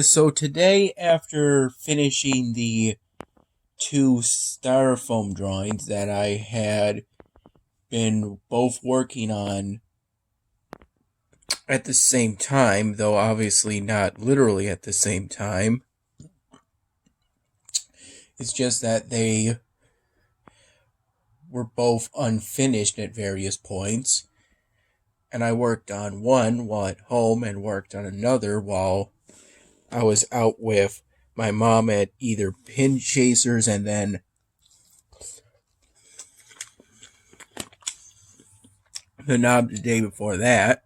So today, after finishing the two styrofoam drawings that I had been both working on at the same time, though obviously not literally at the same time, it's just that they were both unfinished at various points, and I worked on one while at home and worked on another while I was out with my mom at either pin chasers and then the knob the day before that.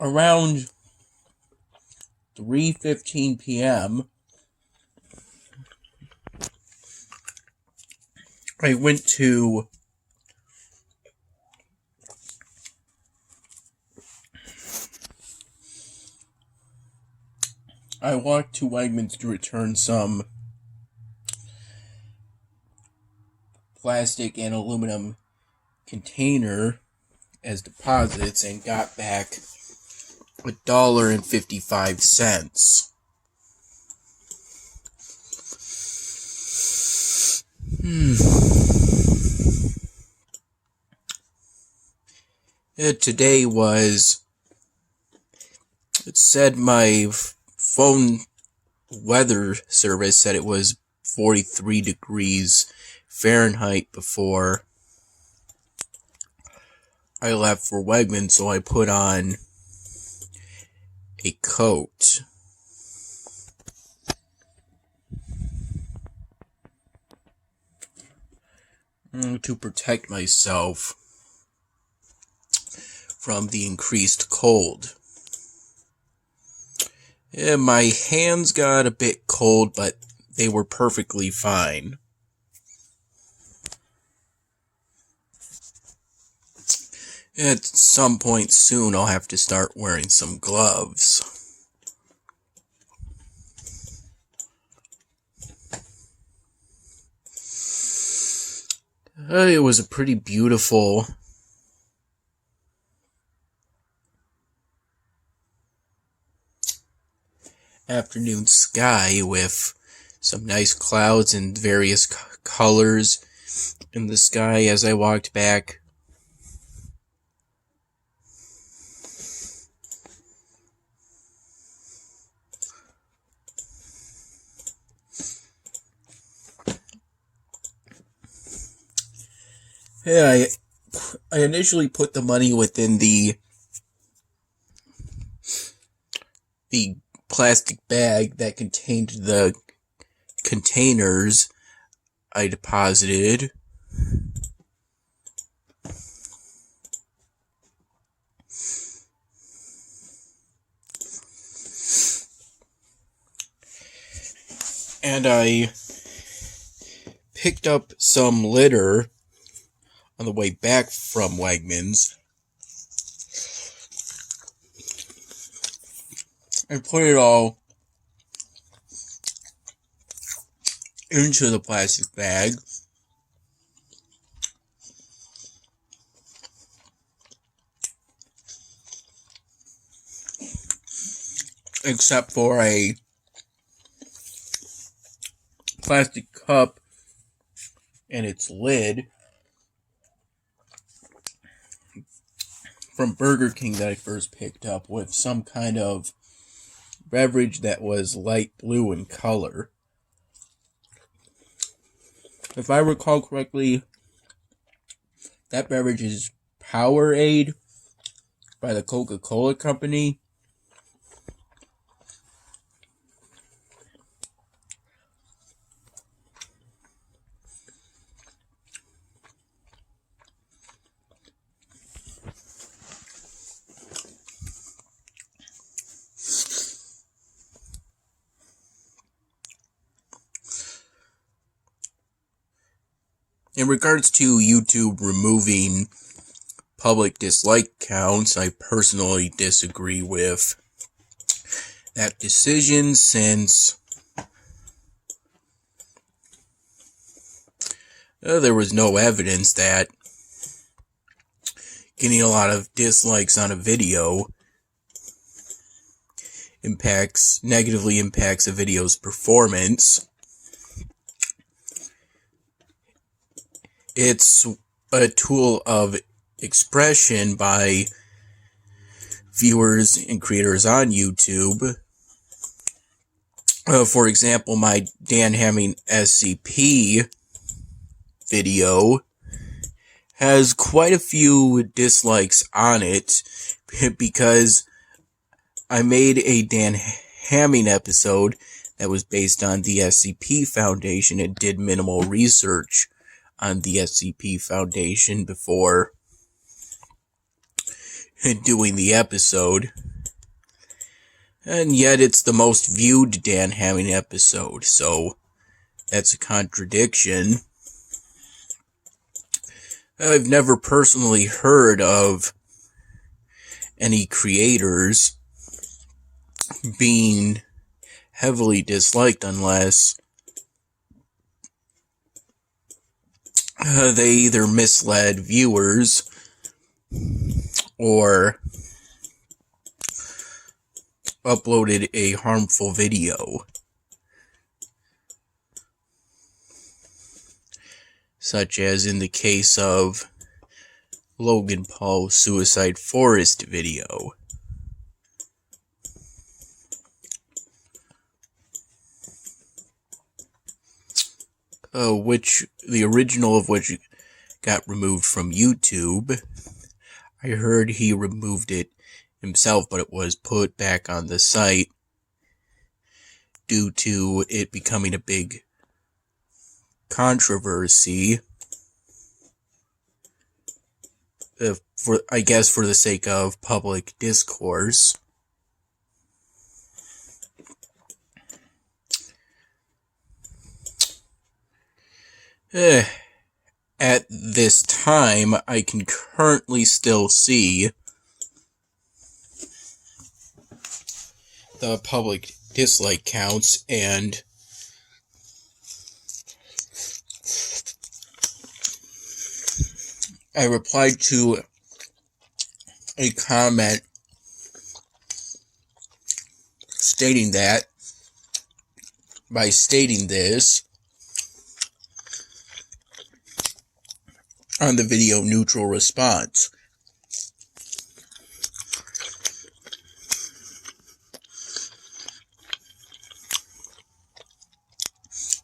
Around 3:15 p.m., I went to I walked to Wegmans to return some plastic and aluminum container as deposits and got back $1.55. Today was, it said my phone weather service said it was 43 degrees Fahrenheit before I left for Wegmans, so I put on a coat. To protect myself from the increased cold. My hands got a bit cold, but they were perfectly fine. At some point soon, I'll have to start wearing some gloves. It was a pretty beautiful afternoon sky with some nice clouds and various colors in the sky as I walked back. Yeah, I initially put the money within the plastic bag that contained the containers I deposited. And I picked up some litter on the way back from Wegmans and put it all into the plastic bag. Except for a plastic cup and its lid from Burger King that I first picked up with some kind of beverage that was light blue in color. If I recall correctly, that beverage is Powerade by the Coca-Cola Company. In regards to YouTube removing public dislike counts, I personally disagree with that decision since there was no evidence that getting a lot of dislikes on a video negatively impacts a video's performance. It's a tool of expression by viewers and creators on YouTube. For example, my Dan Hamming SCP video has quite a few dislikes on it because I made a Dan Hamming episode that was based on the SCP Foundation and did minimal research on the SCP Foundation before doing the episode. And yet it's the most viewed Dan Hamming episode, so that's a contradiction. I've never personally heard of any creators being heavily disliked unless they either misled viewers or uploaded a harmful video, such as in the case of Logan Paul's Suicide Forest video. Which the original of which got removed from YouTube. I heard he removed it himself, but it was put back on the site due to it becoming a big controversy. For the sake of public discourse. At this time, I can currently still see the public dislike counts, and I replied to a comment stating that by stating this on the video neutral response.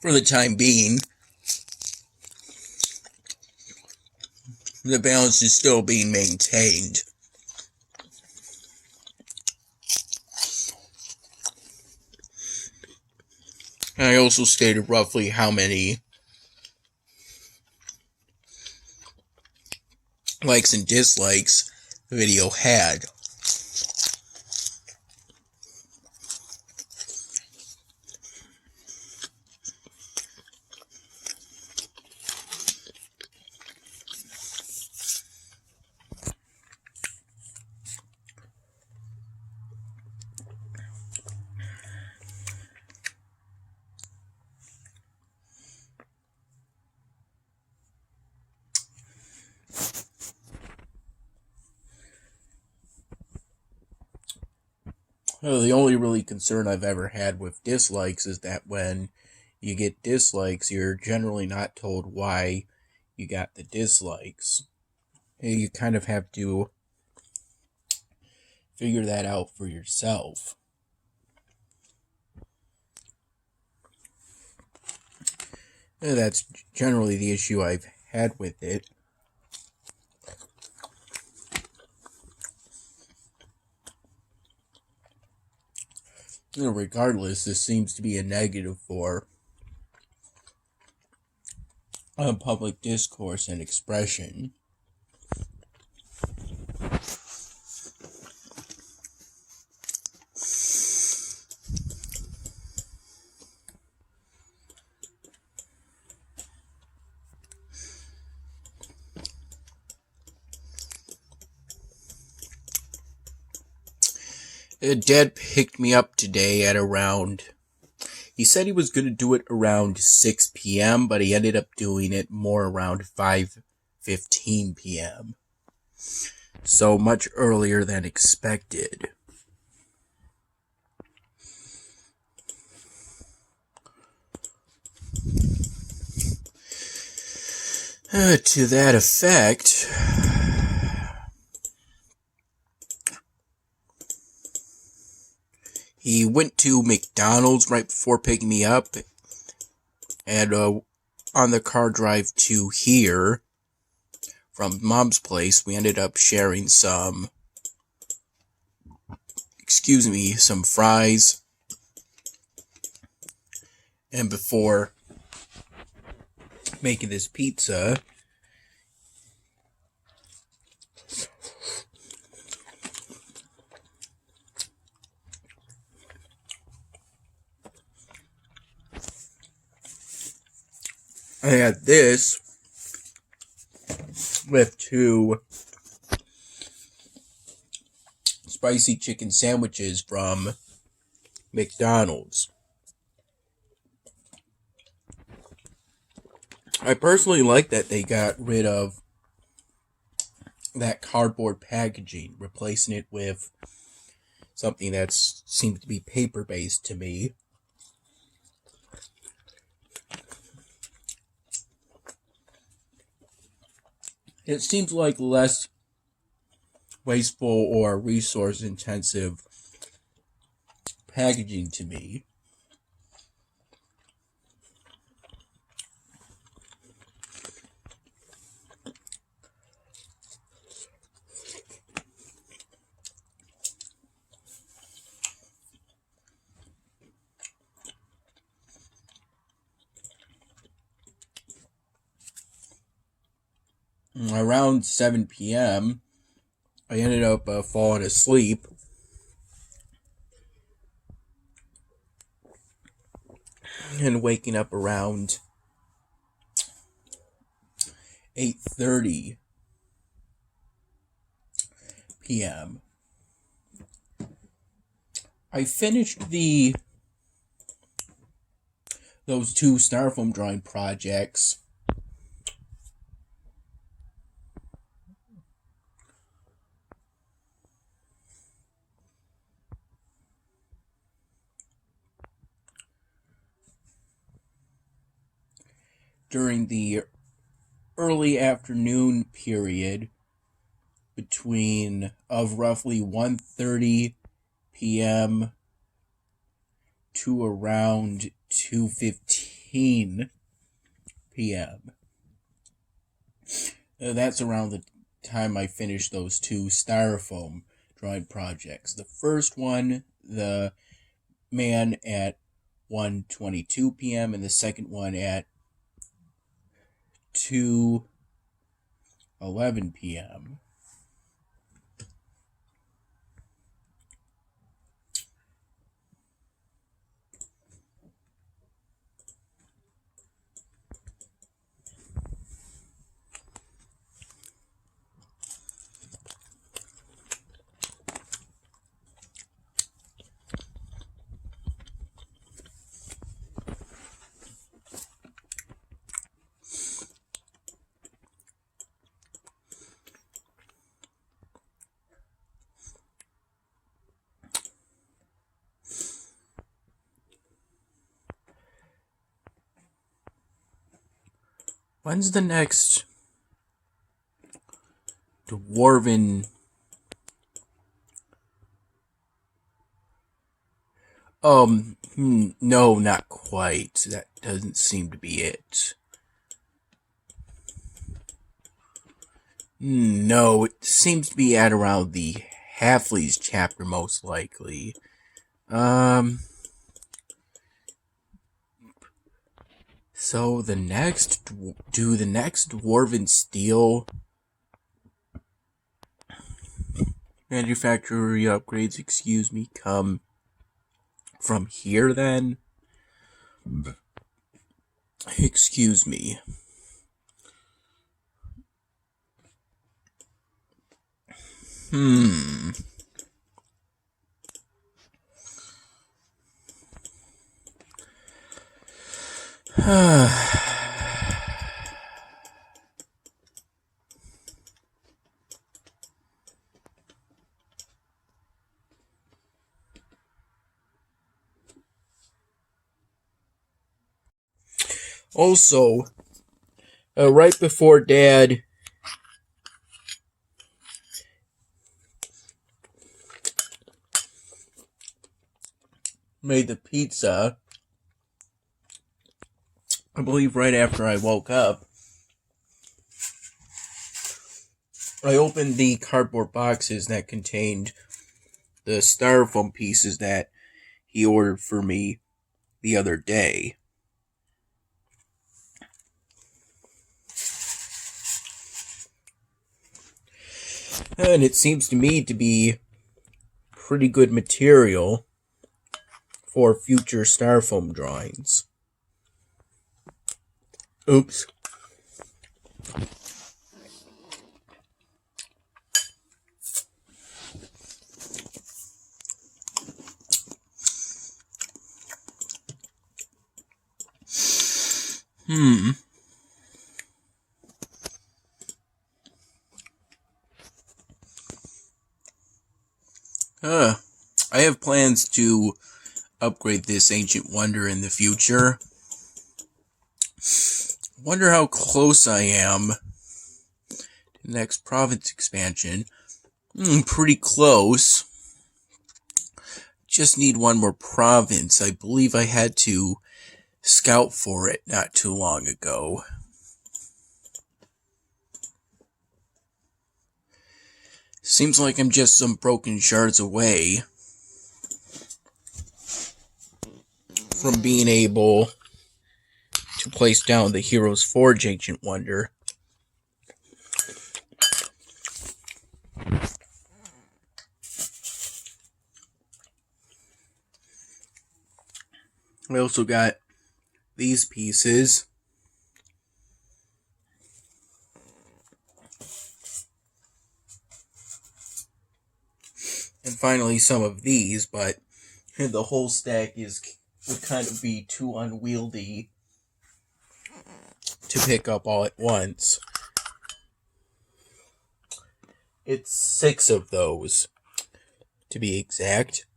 For the time being, the balance is still being maintained. And I also stated roughly how many likes and dislikes the video had. Well, the only really concern I've ever had with dislikes is that when you get dislikes, you're generally not told why you got the dislikes. You kind of have to figure that out for yourself. And that's generally the issue I've had with it. Regardless, this seems to be a negative for public discourse and expression. Dad picked me up today at around, he said he was going to do it around 6 p.m., but he ended up doing it more around 5:15 p.m. so much earlier than expected. To that effect, he went to McDonald's right before picking me up, and on the car drive to here from Mom's place, we ended up sharing some fries. And before making this pizza, I had this with 2 spicy chicken sandwiches from McDonald's. I personally like that they got rid of that cardboard packaging, replacing it with something that seems to be paper-based to me. It seems like less wasteful or resource-intensive packaging to me. Around 7 p.m., I ended up falling asleep. And waking up around 8:30 p.m. I finished those 2 styrofoam drawing projects during the early afternoon period of roughly 1:30 p.m. to around 2:15 p.m. That's around the time I finished those 2 styrofoam drawing projects. The first one, the man, at 1:22 p.m. and the second one at 2:11 p.m. When's the next Dwarven? No, not quite. That doesn't seem to be it. No, it seems to be at around the Halfleys chapter, most likely. So the next Dwarven Steel manufacturer upgrades, come from here then? Excuse me. Also, right before Dad made the pizza, I believe right after I woke up, I opened the cardboard boxes that contained the styrofoam pieces that he ordered for me the other day. And it seems to me to be pretty good material for future styrofoam drawings. Oops. I have plans to upgrade this ancient wonder in the future. Wonder how close I am to the next province expansion. Pretty close. Just need one more province. I believe I had to scout for it not too long ago. Seems like I'm just some broken shards away from being able to place down the Hero's Forge Ancient Wonder. I also got these pieces. And finally some of these, but the whole stack would kind of be too unwieldy to pick up all at once. It's 6 of those, to be exact.